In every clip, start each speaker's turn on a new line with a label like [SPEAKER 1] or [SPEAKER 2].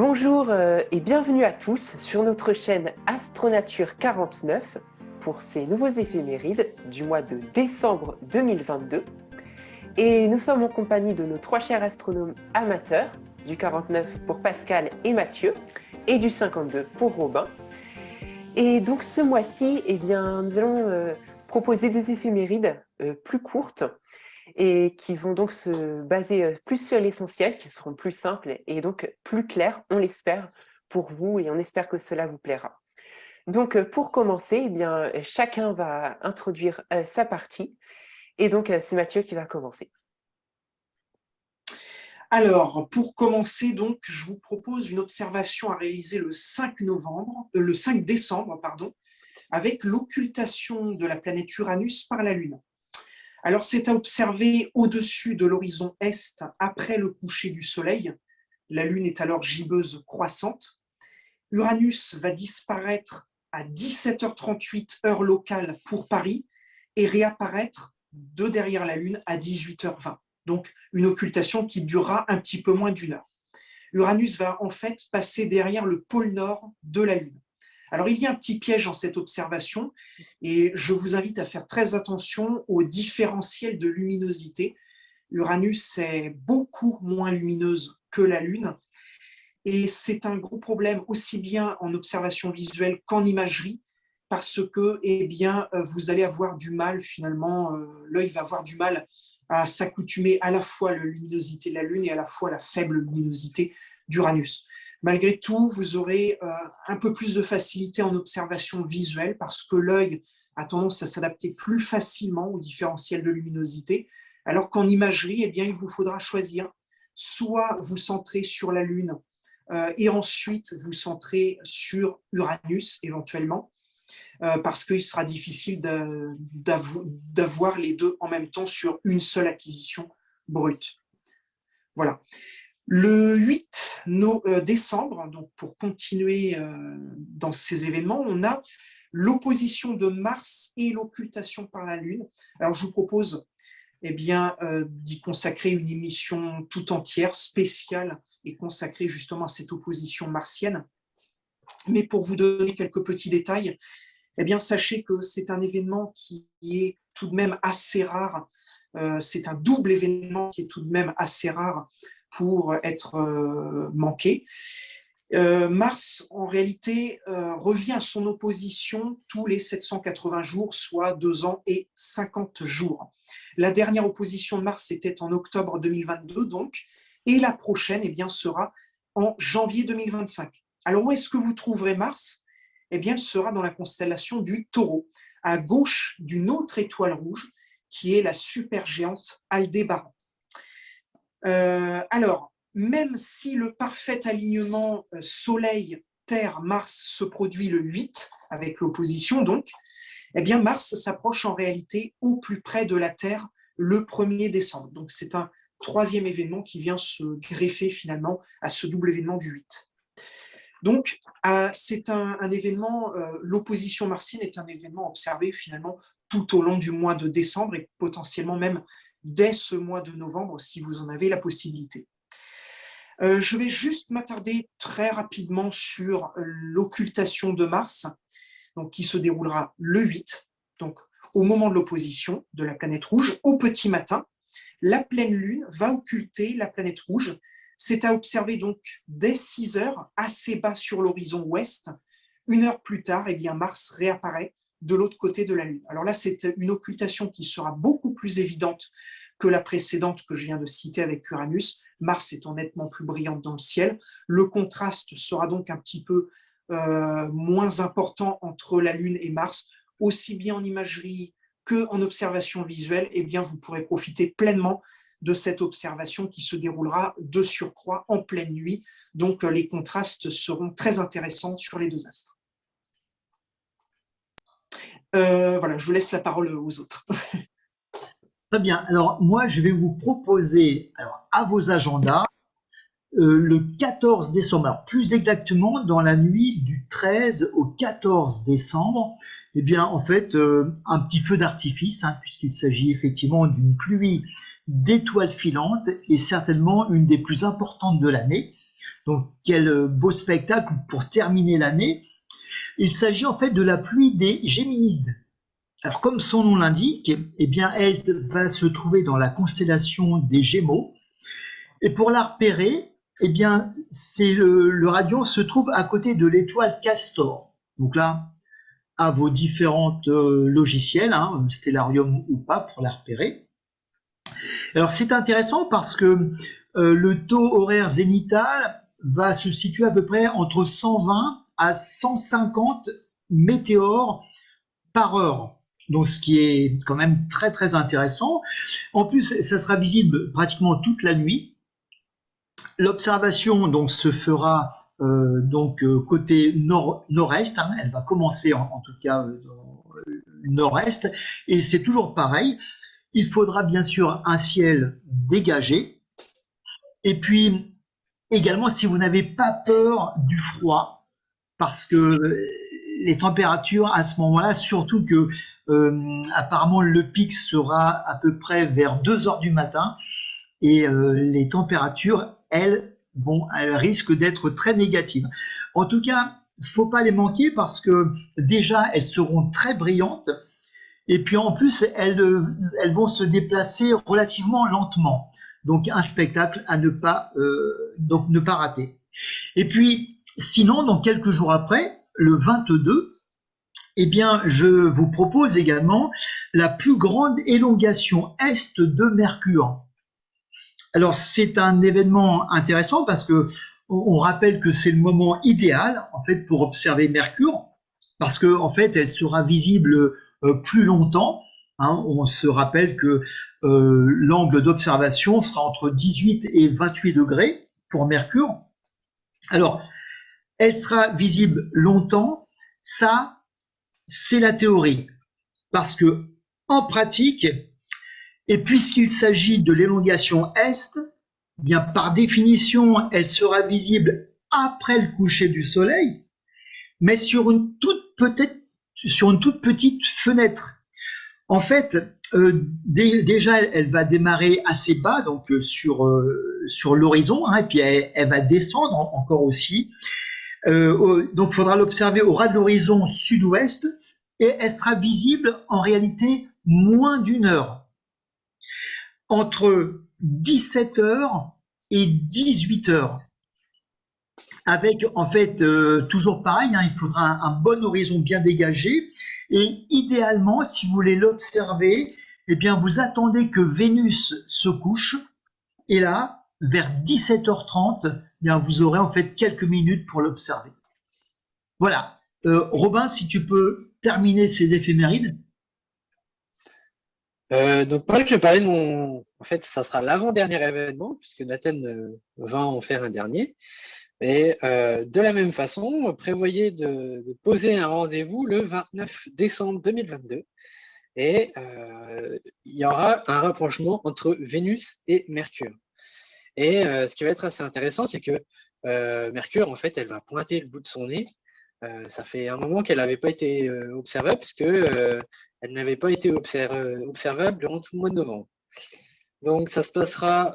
[SPEAKER 1] Bonjour et bienvenue à tous sur notre chaîne Astronature 49 pour ces nouveaux éphémérides du mois de décembre 2022. Et nous sommes en compagnie de nos trois chers astronomes amateurs, du 49 pour Pascal et Mathieu et du 52 pour Robin. Et donc ce mois-ci, nous allons proposer des éphémérides plus courtes et qui vont donc se baser plus sur l'essentiel, qui seront plus simples et donc plus clairs, on l'espère, pour vous, et on espère que cela vous plaira. Donc pour commencer, chacun va introduire sa partie, et donc c'est Mathieu qui va commencer.
[SPEAKER 2] Alors, pour commencer, donc, je vous propose une observation à réaliser le 5 décembre, avec l'occultation de la planète Uranus par la Lune. Alors, c'est à observer au-dessus de l'horizon Est après le coucher du Soleil. La Lune est alors gibbeuse croissante. Uranus va disparaître à 17h38 heure locale pour Paris et réapparaître de derrière la Lune à 18h20. Donc, une occultation qui durera un petit peu moins d'une heure. Uranus va en fait passer derrière le pôle nord de la Lune. Alors, il y a un petit piège en cette observation et je vous invite à faire très attention au différentiel de luminosité. Uranus est beaucoup moins lumineuse que la Lune et c'est un gros problème aussi bien en observation visuelle qu'en imagerie parce que vous allez avoir du mal finalement, l'œil va avoir du mal à s'accoutumer à la fois à la luminosité de la Lune et à la fois à la faible luminosité d'Uranus. Malgré tout, vous aurez un peu plus de facilité en observation visuelle parce que l'œil a tendance à s'adapter plus facilement au différentiel de luminosité, alors qu'en imagerie, il vous faudra choisir soit vous centrer sur la Lune et ensuite vous centrer sur Uranus éventuellement, parce qu'il sera difficile d'avoir les deux en même temps sur une seule acquisition brute. Voilà. Le 8 décembre, donc pour continuer dans ces événements, on a l'opposition de Mars et l'occultation par la Lune. Alors je vous propose d'y consacrer une émission tout entière, spéciale, et consacrée justement à cette opposition martienne. Mais pour vous donner quelques petits détails, sachez que c'est un événement qui est tout de même assez rare. C'est un double événement qui est tout de même assez rare pour être manqué. Mars, en réalité, revient à son opposition tous les 780 jours, soit 2 ans et 50 jours. La dernière opposition de Mars était en octobre 2022, donc, et la prochaine sera en janvier 2025. Alors, où est-ce que vous trouverez Mars ? Elle sera dans la constellation du Taureau, à gauche d'une autre étoile rouge, qui est la supergéante Aldébaran. Alors, même si le parfait alignement Soleil-Terre-Mars se produit le 8, avec l'opposition donc, Mars s'approche en réalité au plus près de la Terre le 1er décembre. Donc, c'est un troisième événement qui vient se greffer finalement à ce double événement du 8. Donc, c'est un événement, l'opposition martienne est un événement observé finalement tout au long du mois de décembre et potentiellement même dès ce mois de novembre si vous en avez la possibilité. Je vais juste m'attarder très rapidement sur l'occultation de Mars, donc, qui se déroulera le 8, donc au moment de l'opposition de la planète rouge, au petit matin. La pleine lune va occulter la planète rouge. C'est à observer donc dès 6 heures, assez bas sur l'horizon ouest. 1 heure plus tard, Mars réapparaît de l'autre côté de la Lune. Alors là, c'est une occultation qui sera beaucoup plus évidente que la précédente que je viens de citer avec Uranus. Mars étant nettement plus brillante dans le ciel. Le contraste sera donc un petit peu moins important entre la Lune et Mars, aussi bien en imagerie qu'en observation visuelle. Vous pourrez profiter pleinement de cette observation qui se déroulera de surcroît en pleine nuit. Donc, les contrastes seront très intéressants sur les deux astres. Voilà, je vous laisse la parole aux autres.
[SPEAKER 3] Très bien. Alors, moi, je vais vous proposer, à vos agendas, le 14 décembre, alors plus exactement dans la nuit du 13 au 14 décembre, en fait, un petit feu d'artifice, puisqu'il s'agit effectivement d'une pluie d'étoiles filantes et certainement une des plus importantes de l'année. Donc, quel beau spectacle pour terminer l'année. Il s'agit en fait de la pluie des Géminides. Alors, comme son nom l'indique, eh bien, elle va se trouver dans la constellation des Gémeaux. Et pour la repérer, eh bien, le radion se trouve à côté de l'étoile Castor. Donc là, à vos différents logiciels, hein, Stellarium ou pas, pour la repérer. Alors, c'est intéressant parce que le taux horaire zénithal va se situer à peu près entre 120 à 150 météores par heure. Donc, ce qui est quand même très, très intéressant. En plus, ça sera visible pratiquement toute la nuit. L'observation donc se fera côté nord-est. Hein, elle va commencer en tout cas nord-est. Et c'est toujours pareil. Il faudra bien sûr un ciel dégagé. Et puis, également, si vous n'avez pas peur du froid, parce que les températures à ce moment-là, surtout que apparemment le pic sera à peu près vers 2 heures du matin, et les températures, elles risquent d'être très négatives. En tout cas, il ne faut pas les manquer parce que déjà, elles seront très brillantes. Et puis en plus, elles vont se déplacer relativement lentement. Donc un spectacle à ne pas rater. Et puis sinon, donc quelques jours après, le 22, eh bien, je vous propose également la plus grande élongation est de Mercure. Alors c'est un événement intéressant parce que on rappelle que c'est le moment idéal en fait pour observer Mercure parce que en fait elle sera visible plus longtemps. Hein. On se rappelle que l'angle d'observation sera entre 18 et 28 degrés pour Mercure. Alors, elle sera visible longtemps. Ça, c'est la théorie. Parce que, en pratique, et puisqu'il s'agit de l'élongation est, eh bien par définition, elle sera visible après le coucher du soleil, mais sur une toute petite fenêtre. En fait, déjà, elle va démarrer assez bas, donc sur l'horizon, hein, et puis elle va descendre encore aussi. Donc, il faudra l'observer au ras de l'horizon sud-ouest, et elle sera visible en réalité moins d'une heure, entre 17 heures et 18 heures. Avec, en fait, toujours pareil, hein, il faudra un bon horizon bien dégagé. Et idéalement, si vous voulez l'observer, eh bien, vous attendez que Vénus se couche. Et là, vers 17h30, eh bien, vous aurez en fait quelques minutes pour l'observer. Voilà. Robin, si tu peux terminer ces éphémérides.
[SPEAKER 4] Donc moi, je vais parler de mon... En fait, ça sera l'avant-dernier événement, puisque Nathan va en faire un dernier. Et de la même façon, prévoyez de poser un rendez-vous le 29 décembre 2022. Et il y aura un rapprochement entre Vénus et Mercure. Et ce qui va être assez intéressant, c'est que Mercure, en fait, elle va pointer le bout de son nez. Ça fait un moment qu'elle n'avait pas été observable, puisque elle n'avait pas été observable durant tout le mois de novembre. Donc, ça se passera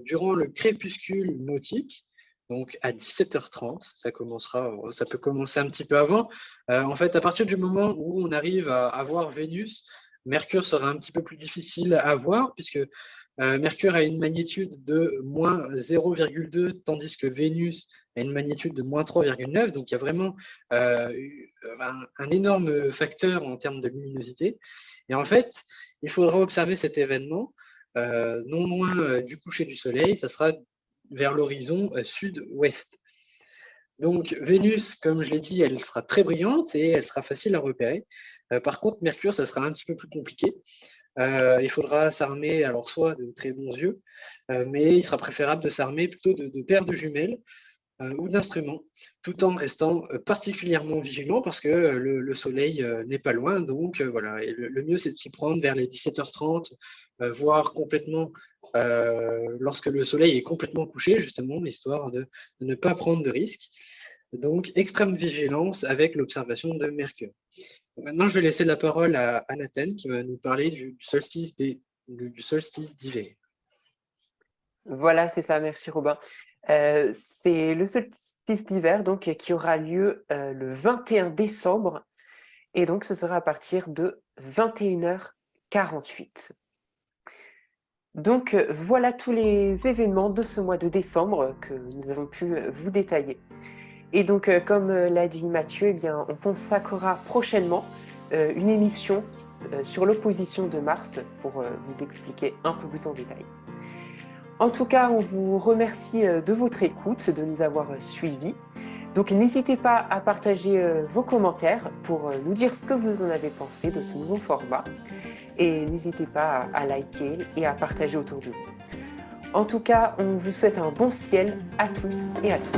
[SPEAKER 4] durant le crépuscule nautique, donc à 17h30. Ça peut commencer un petit peu avant. En fait, à partir du moment où on arrive à voir Vénus, Mercure sera un petit peu plus difficile à voir, puisque Mercure a une magnitude de moins 0,2, tandis que Vénus a une magnitude de moins 3,9. Donc, il y a vraiment un énorme facteur en termes de luminosité. Et en fait, il faudra observer cet événement non loin du coucher du soleil. Ça sera vers l'horizon sud-ouest. Donc, Vénus, comme je l'ai dit, elle sera très brillante et elle sera facile à repérer. Par contre, Mercure, ça sera un petit peu plus compliqué. Il faudra s'armer, alors soit de très bons yeux, mais il sera préférable de s'armer plutôt de paires de jumelles ou d'instruments, tout en restant particulièrement vigilant parce que le soleil n'est pas loin. Donc voilà, et le mieux c'est de s'y prendre vers les 17h30, voire complètement lorsque le soleil est complètement couché, justement, histoire de ne pas prendre de risques. Donc extrême vigilance avec l'observation de Mercure. Maintenant, je vais laisser la parole à Nathan qui va nous parler du solstice d'hiver.
[SPEAKER 1] Voilà, c'est ça, merci Robin. C'est le solstice d'hiver donc, qui aura lieu le 21 décembre et donc ce sera à partir de 21h48. Donc voilà tous les événements de ce mois de décembre que nous avons pu vous détailler. Et donc comme l'a dit Mathieu, eh bien, on consacrera prochainement une émission sur l'opposition de Mars pour vous expliquer un peu plus en détail. En tout cas, on vous remercie de votre écoute, de nous avoir suivis. Donc n'hésitez pas à partager vos commentaires pour nous dire ce que vous en avez pensé de ce nouveau format. Et n'hésitez pas à liker et à partager autour de vous. En tout cas, on vous souhaite un bon ciel à tous et à toutes.